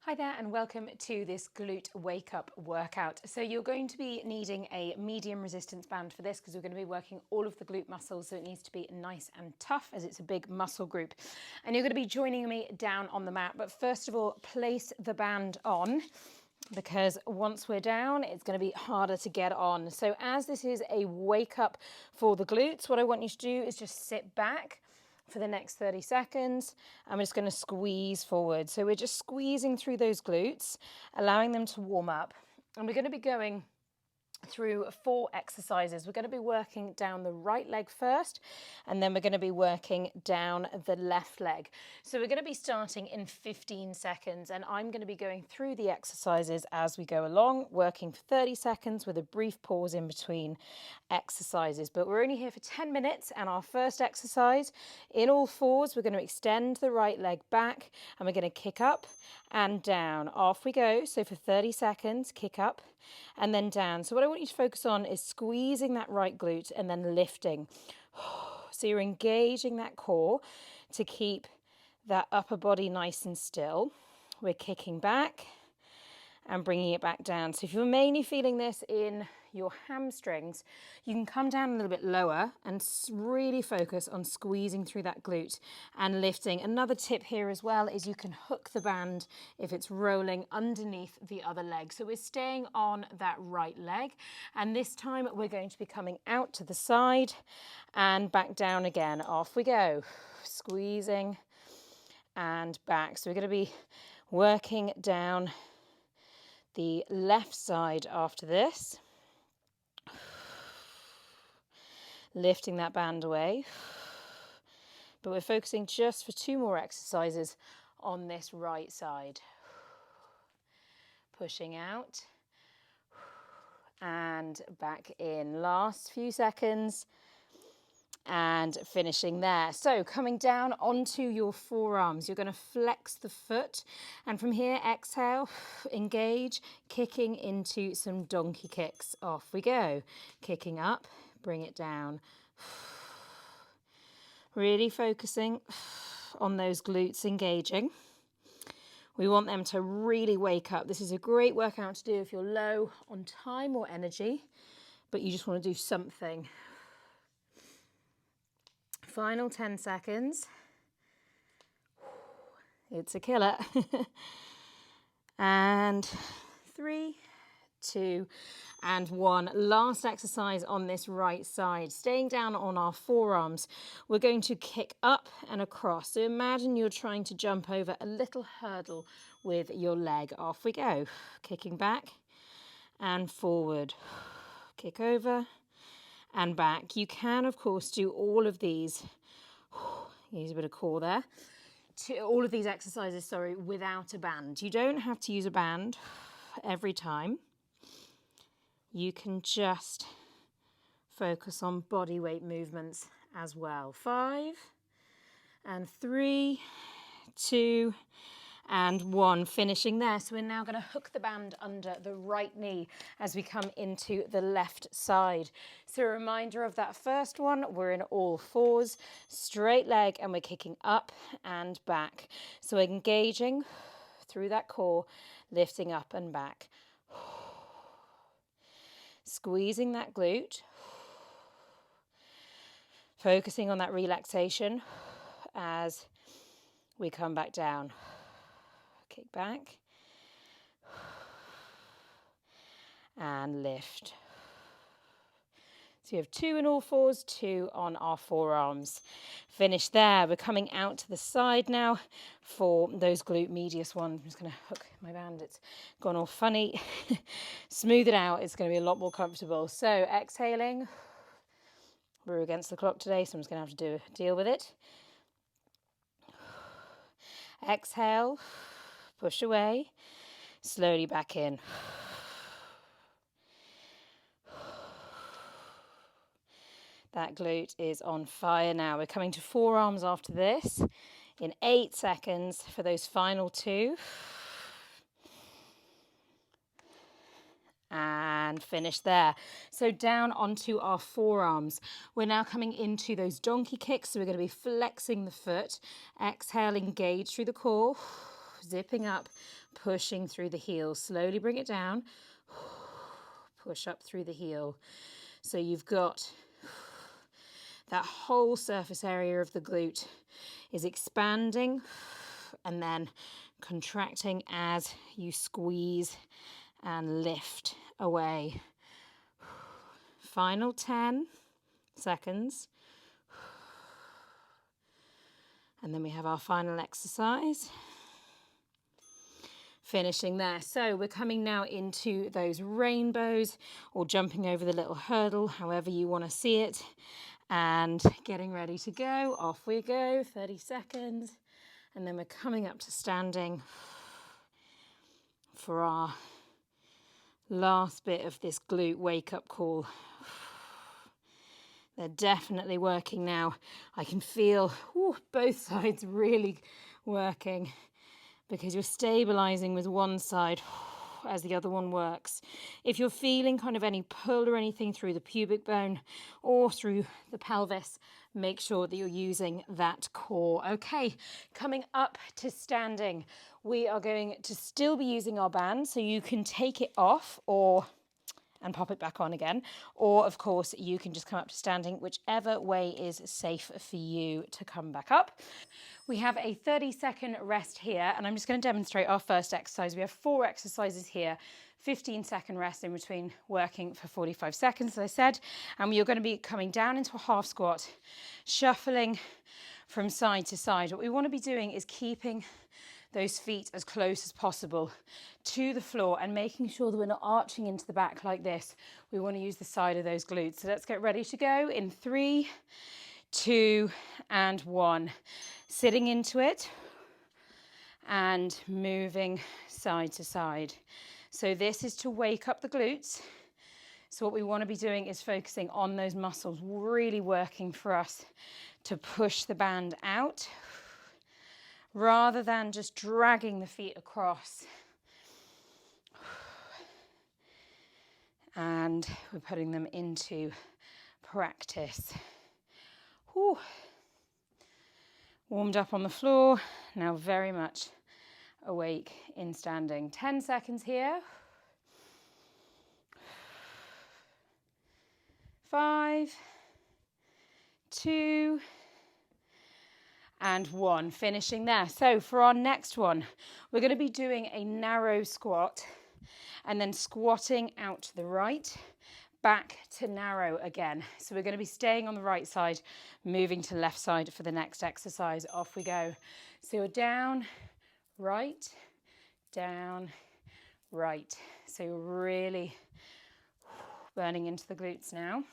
Hi there and welcome to this glute wake up workout. So you're going to be needing a medium resistance band for this because we're going to be working all of the glute muscles, so it needs to be nice and tough as it's a big muscle group. And you're going to be joining me down on the mat, but first of all place the band on, because once we're down it's going to be harder to get on. So as this is a wake up for the glutes, what I want you to do is just sit back for the next 30 seconds. I'm just going to squeeze forward. So we're just squeezing through those glutes, allowing them to warm up. And we're going to be going through 4 exercises. We're going to be working down the right leg first, and then we're going to be working down the left leg. So we're going to be starting in 15 seconds, and I'm going to be going through the exercises as we go along, working for 30 seconds with a brief pause in between exercises. But we're only here for 10 minutes, and our first exercise, in all fours, we're going to extend the right leg back, and we're going to kick up and down. Off we go. So for 30 seconds, kick up and then down. So what I want you to focus on is squeezing that right glute and then lifting. So you're engaging that core to keep that upper body nice and still. We're kicking back and bringing it back down. So if you're mainly feeling this in your hamstrings, you can come down a little bit lower and really focus on squeezing through that glute and lifting. Another tip here as well is you can hook the band if it's rolling underneath the other leg. So we're staying on that right leg, and this time we're going to be coming out to the side and back down again. Off we go, squeezing and back. So we're going to be working down the left side after this, lifting that band away, but we're focusing just for 2 more exercises on this right side. Pushing out and back in. Last few seconds and finishing there. So coming down onto your forearms, you're going to flex the foot, and from here exhale, engage, kicking into some donkey kicks. Off we go, kicking up, bring it down, really focusing on those glutes engaging. We want them to really wake up. This is a great workout to do if you're low on time or energy, but you just want to do something. Final 10 seconds. It's a killer. And 3, 2, and 1. Last exercise on this right side. Staying down on our forearms, we're going to kick up and across. So imagine you're trying to jump over a little hurdle with your leg. Off we go. Kicking back and forward. Kick over and back. You can, of course, do all of these, use a bit of core there, all of these exercises, without a band. You don't have to use a band every time. You can just focus on body weight movements as well. 5 and 3, 2, and 1, finishing there. So we're now going to hook the band under the right knee as we come into the left side. So a reminder of that first one, we're in all fours, straight leg, and we're kicking up and back. So engaging through that core, lifting up and back. Squeezing that glute, focusing on that relaxation as we come back down. Kick back and lift. So you have 2 in all fours, 2 on our forearms. Finish there. We're coming out to the side now for those glute medius ones. I'm just going to hook my band. It's gone all funny. Smooth it out. It's going to be a lot more comfortable. So exhaling. We're against the clock today, so I'm just going to have to deal with it. Exhale. Push away. Slowly back in. That glute is on fire now. We're coming to forearms after this in 8 seconds for those final 2. And finish there. So down onto our forearms. We're now coming into those donkey kicks. So we're going to be flexing the foot. Exhale, engage through the core. zipping up, pushing through the heel. Slowly bring it down, push up through the heel. So you've got that whole surface area of the glute is expanding and then contracting as you squeeze and lift away. Final 10 seconds. And then we have our final exercise. Finishing there. So we're coming now into those rainbows or jumping over the little hurdle, however you want to see it, and getting ready to go. Off we go, 30 seconds. And then we're coming up to standing for our last bit of this glute wake-up call. They're definitely working now. I can feel both sides really working because you're stabilizing with one side as the other one works. If you're feeling kind of any pull or anything through the pubic bone or through the pelvis, make sure that you're using that core. Okay, coming up to standing, we are going to still be using our band, so you can take it off and pop it back on again, or of course you can just come up to standing, whichever way is safe for you to come back up. We have a 30-second rest here, and I'm just going to demonstrate our first exercise. We have 4 exercises here, 15-second rest in between working for 45 seconds, as I said, and you're going to be coming down into a half squat, shuffling from side to side. What we want to be doing is keeping those feet as close as possible to the floor and making sure that we're not arching into the back like this. We want to use the side of those glutes. So let's get ready to go in 3, 2, and 1. Sitting into it and moving side to side. So this is to wake up the glutes. So what we want to be doing is focusing on those muscles, really working for us to push the band out, rather than just dragging the feet across. And we're putting them into practice. Whew. Warmed up on the floor, now very much awake in standing. 10 seconds here. 5, 2, and 1, finishing there. So for our next one, we're going to be doing a narrow squat and then squatting out to the right, back to narrow again. So we're going to be staying on the right side, moving to left side for the next exercise. Off we go. So you're down, right, down, right. So you're really burning into the glutes now.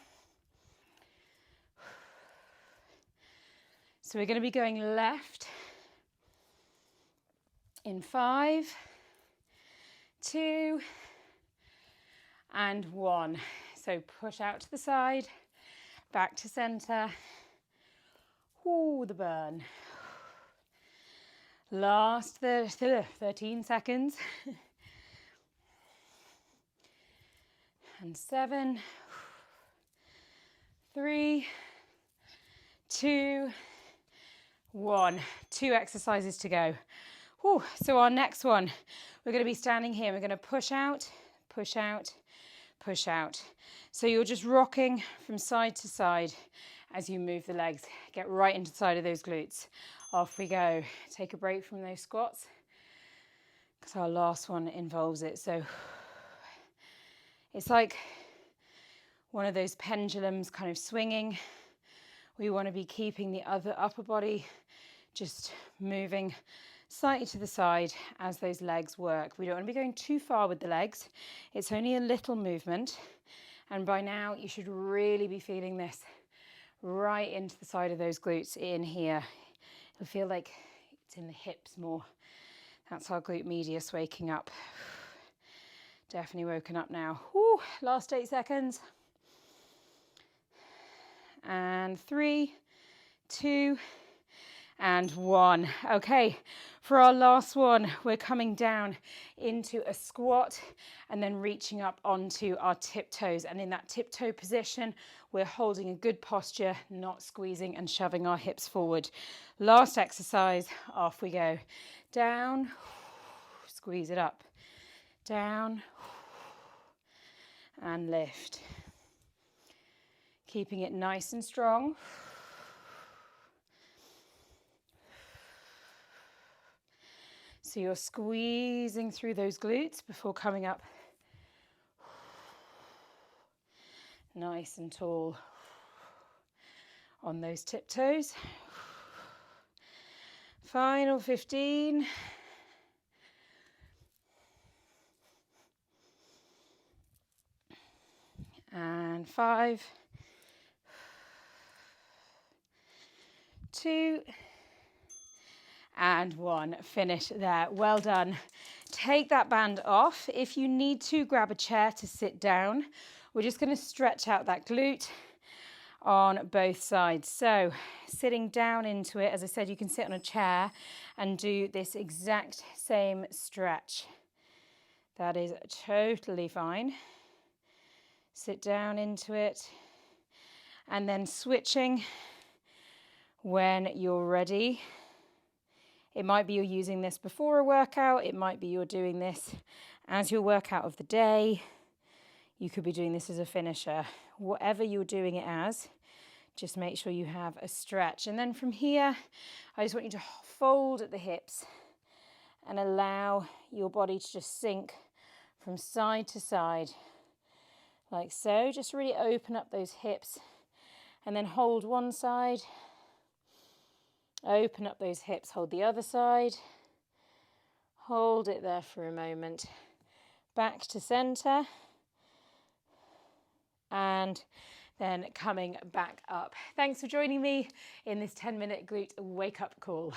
So we're going to be going left in 5, 2, and 1. So push out to the side, back to center. Ooh, the burn. Last 13 seconds. And 7, 3, 2, 1. 2 exercises to go. Whew. So our next one, we're going to be standing here. We're going to push out, push out, push out. So you're just rocking from side to side as you move the legs. Get right into the side of those glutes. Off we go. Take a break from those squats because our last one involves it. So it's like one of those pendulums kind of swinging. We want to be keeping the other upper body just moving slightly to the side as those legs work. We don't want to be going too far with the legs. It's only a little movement. And by now you should really be feeling this right into the side of those glutes in here. It'll feel like it's in the hips more. That's our glute medius waking up. Definitely woken up now. Whew, last 8 seconds. And 3, 2, and 1. Okay, for our last one, we're coming down into a squat and then reaching up onto our tiptoes. And in that tiptoe position, we're holding a good posture, not squeezing and shoving our hips forward. Last exercise, off we go. Down, squeeze it up, down, and lift. Keeping it nice and strong. So you're squeezing through those glutes before coming up nice and tall on those tiptoes. Final 15. And 5, 2, and 1. Finish there. Well done. Take that band off. If you need to, grab a chair to sit down. We're just going to stretch out that glute on both sides. So sitting down into it, as I said, you can sit on a chair and do this exact same stretch. That is totally fine. Sit down into it, and then switching when you're ready. It might be you're using this before a workout. It might be you're doing this as your workout of the day. You could be doing this as a finisher. Whatever you're doing it as, just make sure you have a stretch. And then from here, I just want you to fold at the hips and allow your body to just sink from side to side. Like so. Just really open up those hips and then hold one side. Open up those hips, hold the other side. Hold it there for a moment. Back to center. And then coming back up. Thanks for joining me in this 10-minute glute wake-up call.